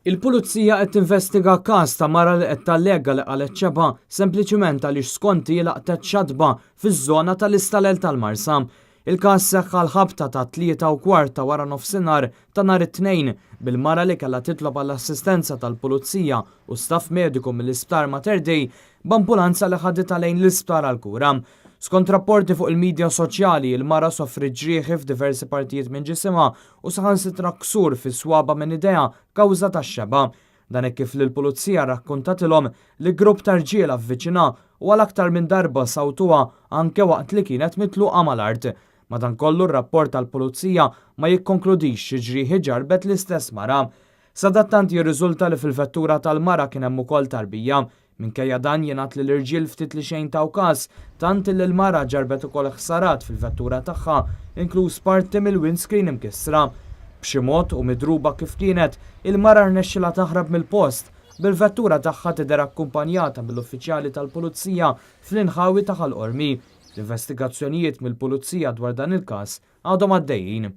Il-pulizija qed tinvestiga każ ta' mara li qed tallega li qalet ċeba sempliċiment għaliex skonti laqtet xadba fiż-żona tal-istalel tal-Marsam. Il-każ seħħ l-ħabta ta' 3:15 wara nofsinhar ta' nhar it-tnejn bil-mara li kellha titlob għall-assistenza tal-pulizija u staff mediku mill-Isptar Mater Dei b'ambulanza li ħaditha lejn l-isptar għall-kura. Skont rapporti fuq il-medja soċjali, il-mara soffri ġrieħi f'diversi partijiet minn ġisimha u saħansitra ksur fis-swaba minn idea kawża tax-xeba. Dan hekk kif lill-pulizija rrakkuntatilhom li grupp ta' rġiel avviċina u għal aktar minn darba sawtuha anke waqt li kienet mitluqa mal-art. Madankollu r-rapport tal-pulizija ma jikkonkludix xi ġrieħi ġarbet l-istess mara. Sadattant jirriżulta li fil-vettura tal-mara kien hemm ukoll tarbija. Minkejja dan jingħad li l-irġiel ftit li xejn taw każ tant li l-mara ġarbet ukoll ħsarat fil-vettura tagħha, inkluż parti mill-windscreen imkissra. B'xi mod u midruba kif kienet, il-mara rnexxilha taħrab mill-post bil-vettura tagħha tidher akkumpanjata mill-uffiċjali tal-pulizija fl-inħawi ta' Ħalqormi. L-investigazzjonijiet mill-pulizija dwar dan il-każ għadhom għaddejjin.